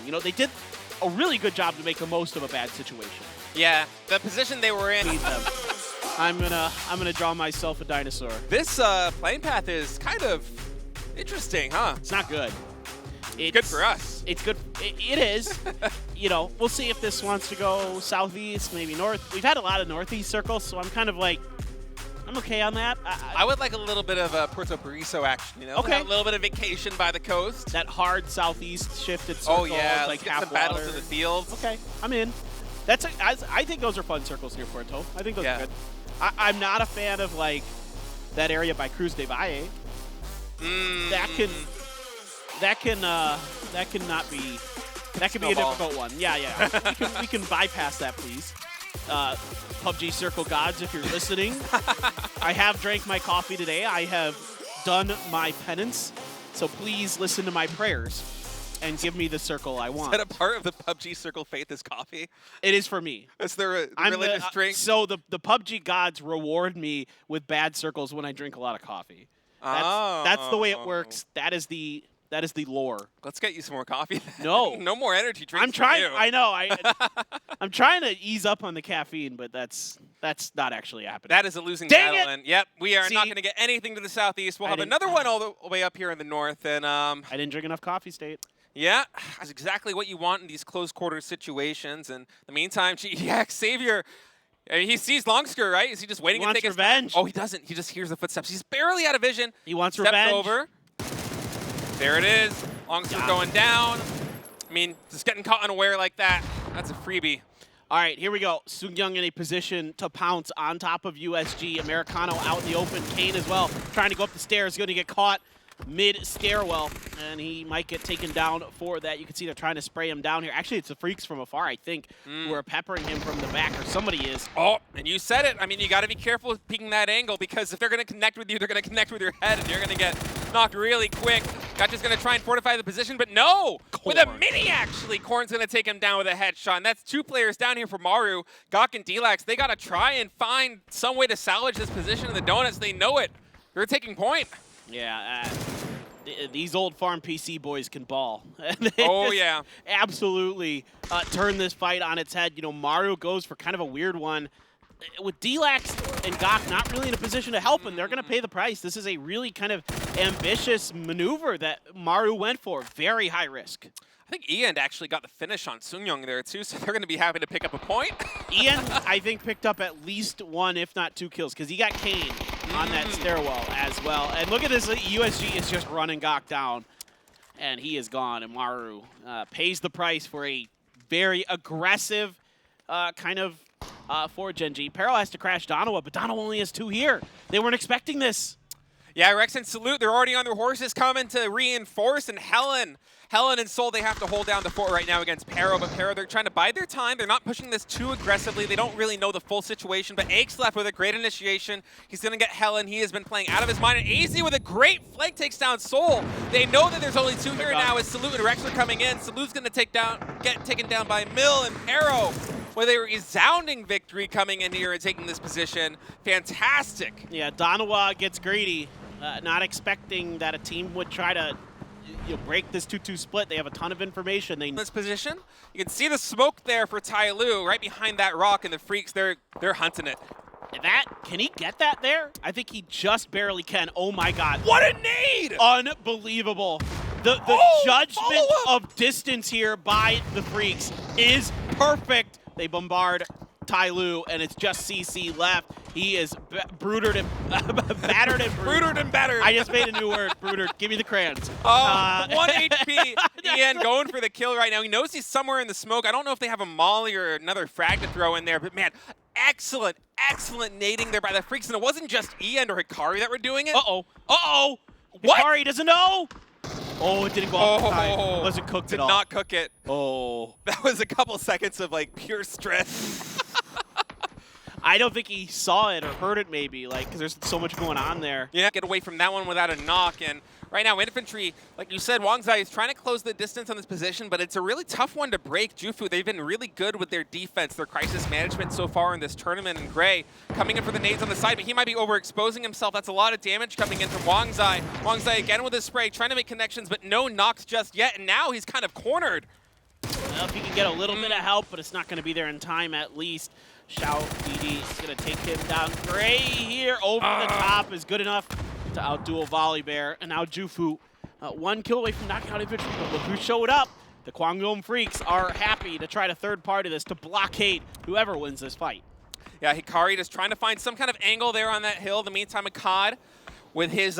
You know, they did a really good job to make the most of a bad situation. Yeah, the position they were in. I'm gonna draw myself a dinosaur. This playing path is kind of interesting, huh? It's not good. It's good for us. It's good. It is. You know, we'll see if this wants to go southeast, maybe north. We've had a lot of northeast circles, so I'm kind of like, I'm okay on that. I would like a little bit of Puerto Paraiso action, you know? Okay. A little bit of vacation by the coast. That hard southeast shifted circle. Oh, yeah. Like get half some battles water. to the field. Okay, I'm in. I think those are fun circles near Puerto. I think those are good. I'm not a fan of, like, that area by Cruz de Valle. That could be a difficult one. Yeah. we can bypass that, please. PUBG Circle Gods, if you're listening. I have drank my coffee today. I have done my penance. So please listen to my prayers and give me the circle I want. Is that a part of the PUBG Circle Faith is coffee? It is for me. It's their religious drink? So the PUBG gods reward me with bad circles when I drink a lot of coffee. That's the way it works. That is the lore. Let's get you some more coffee then. No. No more energy drinks. I'm trying. For you. I know. I'm trying to ease up on the caffeine, but that's not actually happening. That is a losing Dang battle. it! And yep, we are not going to get anything to the southeast. We'll have another one all the way up here in the north. And I didn't drink enough coffee, State. Yeah, that's exactly what you want in these close quarter situations. And in the meantime, GEX Savior. He sees Longsker, right? Is he just waiting to take revenge? Oh, he doesn't. He just hears the footsteps. He's barely out of vision. He wants Steps revenge. over. There it is. Longster going down. I mean, just getting caught unaware like that, that's a freebie. All right, here we go. Soongyung in a position to pounce on top of USG. Americano out in the open. Kane as well, trying to go up the stairs, going to get caught mid-stairwell, and he might get taken down for that. You can see they're trying to spray him down here. Actually, it's the Freaks from afar, I think, who are peppering him from the back, or somebody is. Oh, and you said it. I mean, you got to be careful with peeking that angle, because if they're going to connect with you, they're going to connect with your head, and you're going to get knocked really quick. Gotcha's going to try and fortify the position, but no! Korn. With a mini, actually, Korn's going to take him down with a headshot. And that's two players down here for Maru. Gok and Delax, they got to try and find some way to salvage this position in the donuts. They know it. They're taking point. Yeah, these old farm PC boys can ball. Oh, yeah. Absolutely turn this fight on its head. You know, Maru goes for kind of a weird one. With Delax and Gok not really in a position to help him, they're going to pay the price. This is a really kind of ambitious maneuver that Maru went for. Very high risk. I think Ian actually got the finish on Soongyung there, too, so they're going to be happy to pick up a point. Ian, I think, picked up at least one, if not two kills, because he got Kane on that stairwell as well. And look at this, USG is just running Gok down, and he is gone. And Maru pays the price for a very aggressive kind of for Gen.G. Peril has to crash Donawa, but Donawa only has two here. They weren't expecting this. Yeah, Rex and Salute, they're already on their horses coming to reinforce, and Helen and Soul, they have to hold down the fort right now against Pero, but Pero, they're trying to bide their time. They're not pushing this too aggressively. They don't really know the full situation, but Ake's left with a great initiation. He's going to get Helen. He has been playing out of his mind, and AZ with a great flank takes down Soul. They know that there's only two here now as Salute and Rex are coming in. Salute's going to get taken down by Mill and Pero, with a resounding victory coming in here and taking this position. Fantastic. Yeah, Donawa gets greedy, not expecting that a team would try to break this 2-2 split. They have a ton of information. They this position, you can see the smoke there for Tai Lu right behind that rock, and the Freaks, they're hunting it. Can he get that there? I think he just barely can. Oh my God. What a nade! Unbelievable. The judgment of distance here by the Freaks is perfect. They bombard Tai Lu, and it's just CC left. He is battered and battered. I just made a new word, brutered. Give me the crayons. 1 HP. Ian going for the kill right now. He knows he's somewhere in the smoke. I don't know if they have a molly or another frag to throw in there, but man, excellent nading there by the Freaks. And it wasn't just Ian or Hikari that were doing it. What? Hikari doesn't know. Oh, it didn't go off the time. It wasn't cooked at all. Did not cook it. Oh. That was a couple seconds of like pure stress. I don't think he saw it or heard it maybe, because there's so much going on there. Yeah, get away from that one without a knock. And right now, Infantry, like you said, Wang Zai is trying to close the distance on this position, but it's a really tough one to break. Jufu, they've been really good with their defense, their crisis management so far in this tournament. And Gray coming in for the nades on the side, but he might be overexposing himself. That's a lot of damage coming in from Wang Zai. Wang Zai again with his spray, trying to make connections, but no knocks just yet. And now he's kind of cornered. if he can get a little bit of help, but it's not going to be there in time at least. Shao DD is going to take him down. Gray here over the top is good enough to outduel Volibear. And now Jufu, 1 kill away from knocking out Infantry. But look who showed up. The Kwangdong Freaks are happy to try to third party this to blockade whoever wins this fight. Yeah, Hikari just trying to find some kind of angle there on that hill. In the meantime, Akkad with his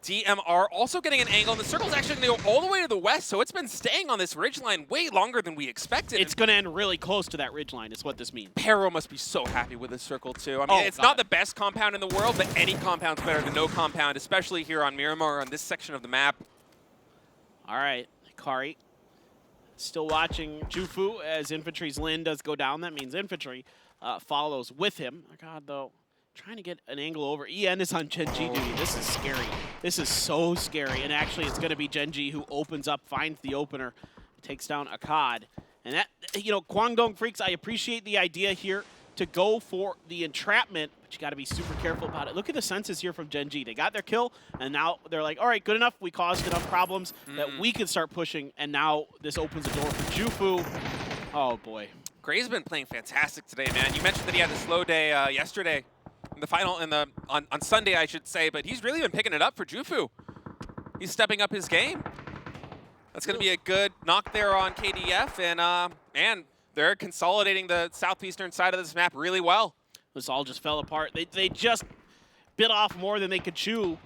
DMR also getting an angle. And the circle's actually going to go all the way to the west, so it's been staying on this ridgeline way longer than we expected. It's going to end really close to that ridgeline is what this means. Pero must be so happy with this circle, too. I mean, it's not the best compound in the world, but any compound's better than no compound, especially here on Miramar on this section of the map. All right, Hikari still watching Jufu as Infantry's Lin does go down. That means Infantry follows with him. Oh God, though, trying to get an angle over. EN is on Genji duty. This is scary. This is so scary. And actually, it's going to be Genji who opens up, finds the opener, takes down Akkad. And that, you know, Kwangdong Freaks, I appreciate the idea here to go for the entrapment, but you got to be super careful about it. Look at the senses here from Genji. They got their kill, and now they're like, all right, good enough. We caused enough problems that we can start pushing, and now this opens a door for Jufu. Oh, boy. Gray's been playing fantastic today, man. You mentioned that he had a slow day yesterday, in the final, on Sunday, I should say, but he's really been picking it up for Jufu. He's stepping up his game. That's going to be a good knock there on KDF, and they're consolidating the southeastern side of this map really well. This all just fell apart. They just bit off more than they could chew.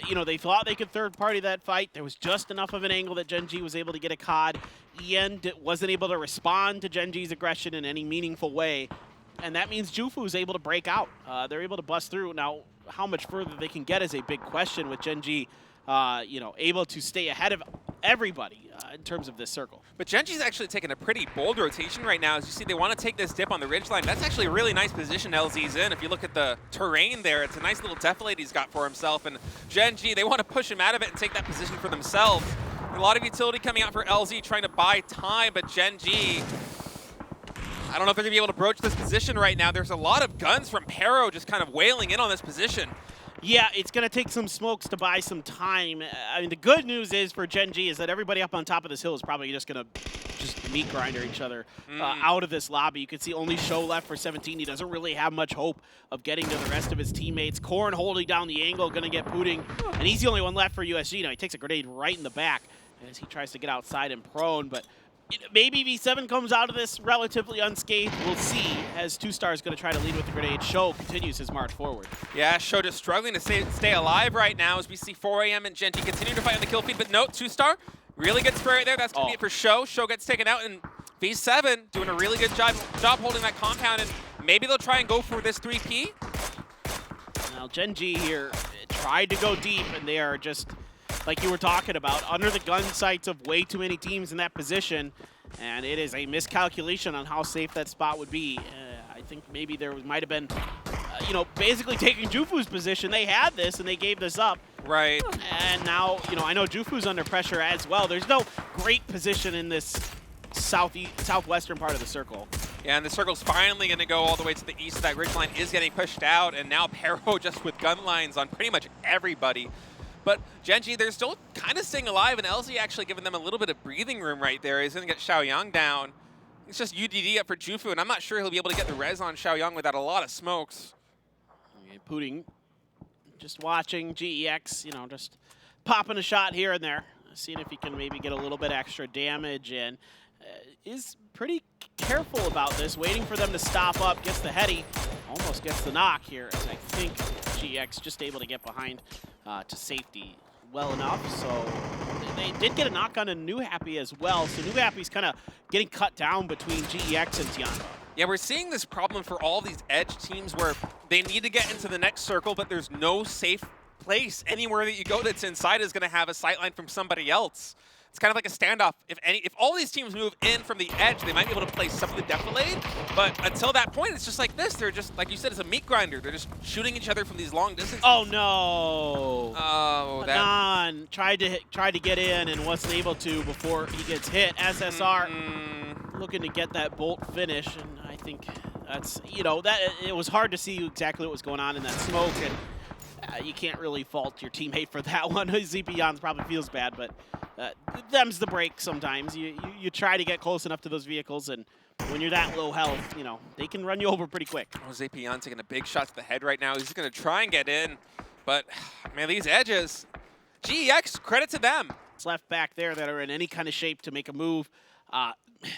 You know, they thought they could third party that fight. There was just enough of an angle that Genji was able to get a COD. EN wasn't able to respond to Genji's aggression in any meaningful way. And that means Jufu is able to break out. They're able to bust through. Now, how much further they can get is a big question with Genji, you know, able to stay ahead of everybody in terms of this circle. But Genji's actually taking a pretty bold rotation right now. As you see, they want to take this dip on the ridgeline. That's actually a really nice position LZ's in. If you look at the terrain there, it's a nice little defilade he's got for himself. And Genji, they want to push him out of it and take that position for themselves. A lot of utility coming out for LZ trying to buy time, but Genji, I don't know if they're going to be able to broach this position right now. There's a lot of guns from Pero just kind of wailing in on this position. Yeah, it's going to take some smokes to buy some time. I mean, the good news is for Genji is that everybody up on top of this hill is probably just going to just meat grinder each other out of this lobby. You can see only Show left for 17. He doesn't really have much hope of getting to the rest of his teammates. Korn holding down the angle, going to get Pudding, and he's the only one left for USG. Now, he takes a grenade right in the back as he tries to get outside and prone, but maybe V7 comes out of this relatively unscathed. We'll see, as 2-Star is going to try to lead with the grenade. Show continues his march forward. Yeah, Show just struggling to stay alive right now as we see 4AM and Genji continue to fight on the kill feed. But note, 2-Star, really good spray right there. That's going to be it for Show. Show gets taken out, and V7 doing a really good job holding that compound, and maybe they'll try and go for this 3P. Now, Genji here tried to go deep, and they are just, like you were talking about, under the gun sights of way too many teams in that position, and it is a miscalculation on how safe that spot would be. I think maybe there might have been, you know, basically taking Jufu's position. They had this, and they gave this up. Right. And now, you know, I know Jufu's under pressure as well. There's no great position in this southwestern part of the circle. Yeah, and the circle's finally going to go all the way to the east. That ridgeline is getting pushed out, and now Pero just with gun lines on pretty much everybody. But Genji, they're still kind of staying alive, and LZ actually giving them a little bit of breathing room right there. He's going to get Xiaoyang down. It's just UDD up for Jufu, and I'm not sure he'll be able to get the res on Xiaoyang without a lot of smokes. Okay, Pudding just watching GEX, you know, just popping a shot here and there, seeing if he can maybe get a little bit extra damage, and is pretty careful about this, waiting for them to stop up, gets the heady, almost gets the knock here, as I think GX just able to get behind to safety well enough. So they did get a knock on a New Happy as well. So New Happy's kind of getting cut down between GEX and TIANBA. Yeah, we're seeing this problem for all these edge teams where they need to get into the next circle, but there's no safe place. Anywhere that you go that's inside is going to have a sightline from somebody else. It's kind of like a standoff. If all these teams move in from the edge, they might be able to play some of the defilade. But until that point, it's just like this. They're just, like you said, it's a meat grinder. They're just shooting each other from these long distances. Oh no! Oh, that. Adnan tried to get in and wasn't able to before he gets hit. SSR looking to get that bolt finish, and I think that's, you know, that it was hard to see exactly what was going on in that smoke, and you can't really fault your teammate for that one. ZPyons probably feels bad, but them's the break sometimes. You try to get close enough to those vehicles, and when you're that low health, you know, they can run you over pretty quick. Jose Pion taking a big shot to the head right now. He's going to try and get in, but man, these edges, GEX, credit to them. It's left back there that are in any kind of shape to make a move.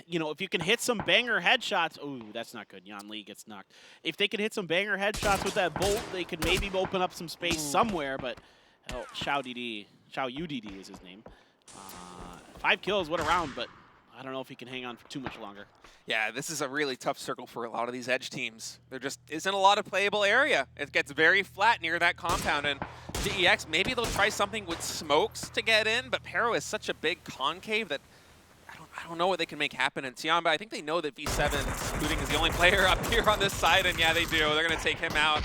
You know, if you can hit some banger headshots, oh, that's not good. Jan Lee gets knocked. If they can hit some banger headshots with that bolt, they could maybe open up some space somewhere, but Shao UDD is his name. 5 kills, what a round, but I don't know if he can hang on for too much longer. Yeah, this is a really tough circle for a lot of these edge teams. There just isn't a lot of playable area. It gets very flat near that compound, and GEX, maybe they'll try something with smokes to get in, but Pero is such a big concave that I don't know what they can make happen. And TIANBA, I think they know that V7's Pudding is the only player up here on this side, and yeah, they do. They're going to take him out.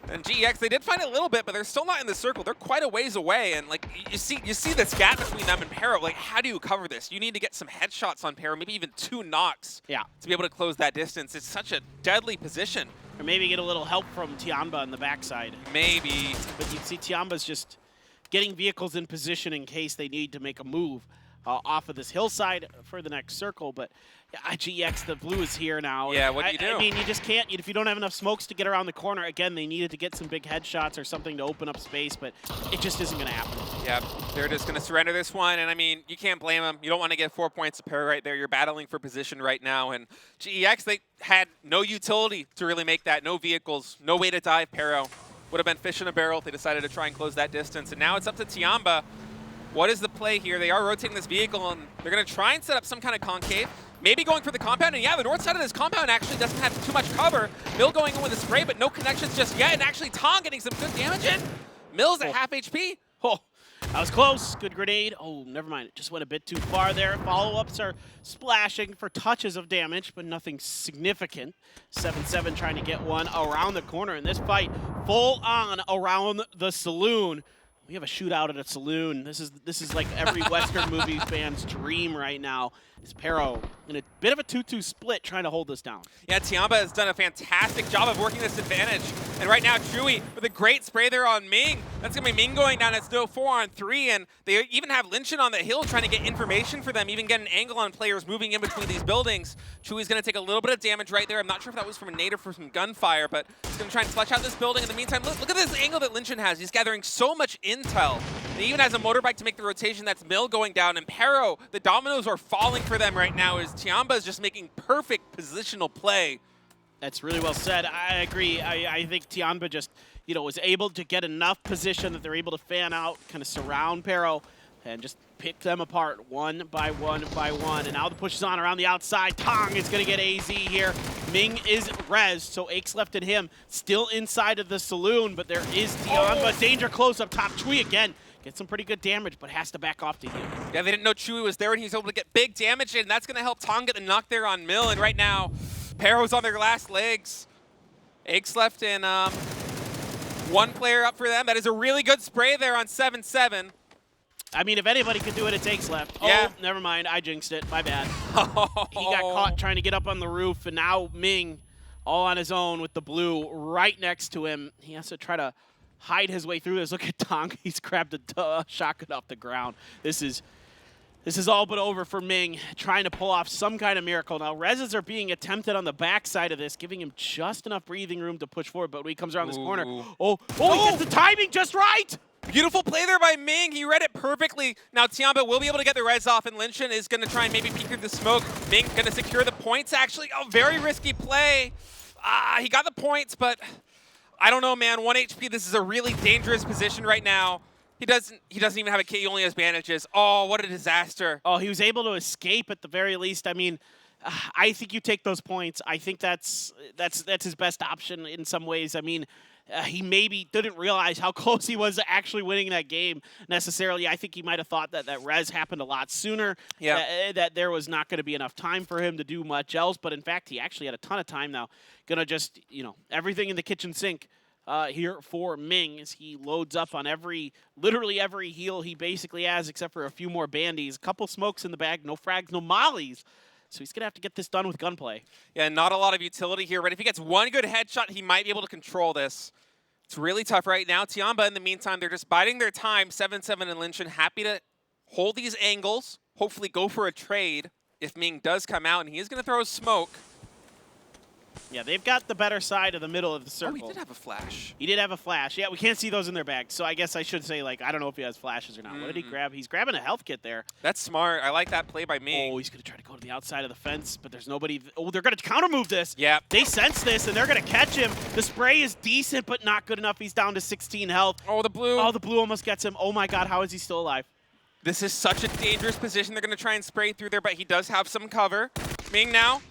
And GEX, they did find it a little bit, but they're still not in the circle. They're quite a ways away, and like you see this gap between them and Pero. Like, how do you cover this? You need to get some headshots on Pero, maybe even 2 knocks, to be able to close that distance. It's such a deadly position. Or maybe get a little help from TIANBA on the backside. Maybe. But you see TIANBA's just getting vehicles in position in case they need to make a move off of this hillside for the next circle. But GEX, the blue is here now. Yeah, what do you do? I mean, you just can't, if you don't have enough smokes to get around the corner, again, they needed to get some big headshots or something to open up space, but it just isn't going to happen. Yeah, they're just going to surrender this one, and I mean, you can't blame them. You don't want to get 4 points to Pero right there. You're battling for position right now, and GEX, they had no utility to really make that, no vehicles, no way to dive Pero. Would have been fish in a barrel if they decided to try and close that distance, and now it's up to TIANBA. What is the play here? They are rotating this vehicle, and they're going to try and set up some kind of concave. Maybe going for the compound, and yeah, the north side of this compound actually doesn't have too much cover. Mill going in with a spray, but no connections just yet, and actually Tong getting some good damage in. Mill's at half HP. Oh, that was close. Good grenade. Oh, never mind. It just went a bit too far there. Follow-ups are splashing for touches of damage, but nothing significant. 7-7 trying to get one around the corner in this fight. Full on around the saloon. We have a shootout at a saloon. This is like every Western movie fan's dream right now. Is Pero in a bit of a 2-2 split trying to hold this down. Yeah, TIANBA has done a fantastic job of working this advantage. And right now, Chewy with a great spray there on Ming. That's going to be Ming going down. It's still 4-on-3, and they even have Lynchin on the hill trying to get information for them, even get an angle on players moving in between these buildings. Chewy's going to take a little bit of damage right there. I'm not sure if that was from a nade or from some gunfire, but he's going to try and flush out this building. In the meantime, look at this angle that Lynchin has. He's gathering so much intel. And he even has a motorbike to make the rotation. That's Mill going down, and Pero, the dominoes are falling for them right now as TIANBA is just making perfect positional play. That's really well said. I agree. I think TIANBA just, you know, was able to get enough position that they're able to fan out, kind of surround Pero, and just pick them apart one by one by one. And now the push is on around the outside. Tong is going to get AZ here. Ming is res, so Aches left at him. Still inside of the saloon, but there is TIANBA. Danger close up top. Chewy again. Gets some pretty good damage, but has to back off to heal. Yeah, they didn't know Chewy was there, and he's able to get big damage in. That's going to help Tong get the knock there on Mill. And right now, Pero's on their last legs. Aches left, and one player up for them. That is a really good spray there on 7-7. I mean, if anybody could do it, it's Aches left. Yeah. Oh, never mind. I jinxed it. My bad. He got caught trying to get up on the roof, and now Ming, all on his own with the blue right next to him. He has to try to hide his way through this. Look at Tong. He's grabbed a shotgun off the ground. This is all but over for Ming, trying to pull off some kind of miracle. Now, reses are being attempted on the backside of this, giving him just enough breathing room to push forward, but when he comes around this corner, he gets the timing just right! Beautiful play there by Ming. He read it perfectly. Now TIANBA will be able to get the res off, and Lynchin is going to try and maybe peek through the smoke. Ming going to secure the points, actually. Oh, very risky play. He got the points, but I don't know, man. 1 HP, this is a really dangerous position right now. He doesn't even have a kit, he only has bandages. Oh, what a disaster. Oh, he was able to escape at the very least. I mean, I think you take those points. I think that's his best option in some ways. I mean, he maybe didn't realize how close he was to actually winning that game necessarily. I think he might have thought that res happened a lot sooner, that there was not going to be enough time for him to do much else. But in fact, he actually had a ton of time now. Going to just, you know, everything in the kitchen sink here for Ming as he loads up on literally every heal he basically has, except for a few more bandies. A couple smokes in the bag, no frags, no mollies. So he's going to have to get this done with gunplay. Yeah, not a lot of utility here, but if he gets one good headshot, he might be able to control this. It's really tough right now. TIANBA, in the meantime, they're just biding their time. 7-7 and Lynchin happy to hold these angles, hopefully go for a trade if Ming does come out, and he is going to throw a smoke. Yeah, they've got the better side of the middle of the circle. Oh, he did have a flash. He did have a flash. Yeah, we can't see those in their bags, so I guess I should say, like, I don't know if he has flashes or not. What did he grab? He's grabbing a health kit there. That's smart. I like that play by Ming. Oh, he's going to try to go to the outside of the fence, but there's nobody. Oh, they're going to counter move this. Yeah. They sense this, and they're going to catch him. The spray is decent, but not good enough. He's down to 16 health. Oh, the blue. Oh, the blue almost gets him. Oh, my God, how is he still alive? This is such a dangerous position. They're going to try and spray through there, but he does have some cover. Ming now.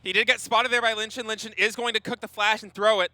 He did get spotted there by Lynchen. Lynchen is going to cook the flash and throw it.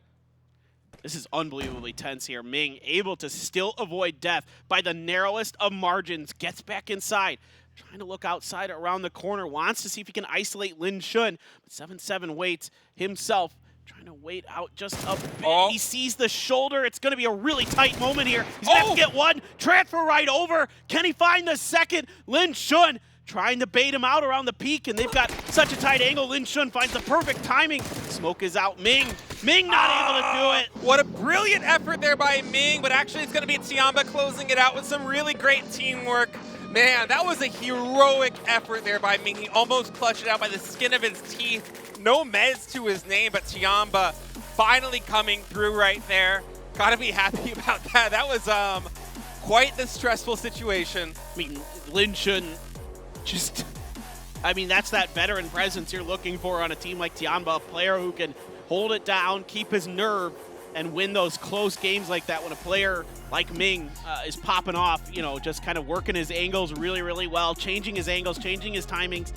This is unbelievably tense here. Ming able to still avoid death by the narrowest of margins. Gets back inside. Trying to look outside around the corner. Wants to see if he can isolate Lin Shun. But 7-7 waits himself. Trying to wait out just a bit. Oh. He sees the shoulder. It's going to be a really tight moment here. He's going to have to get one. Transfer right over. Can he find the second? Lin Shun trying to bait him out around the peak, and they've got such a tight angle. Lin Shun finds the perfect timing. Smoke is out. Ming not able to do it. What a brilliant effort there by Ming, but actually it's going to be TIANBA closing it out with some really great teamwork. Man, that was a heroic effort there by Ming. He almost clutched it out by the skin of his teeth. No meds to his name, but TIANBA finally coming through right there. Gotta be happy about that. That was quite the stressful situation. I mean, Lin Shun that's that veteran presence you're looking for on a team like TIANBA, a player who can hold it down, keep his nerve, and win those close games like that when a player like Ming is popping off, just kind of working his angles really, really well, changing his angles, changing his timings.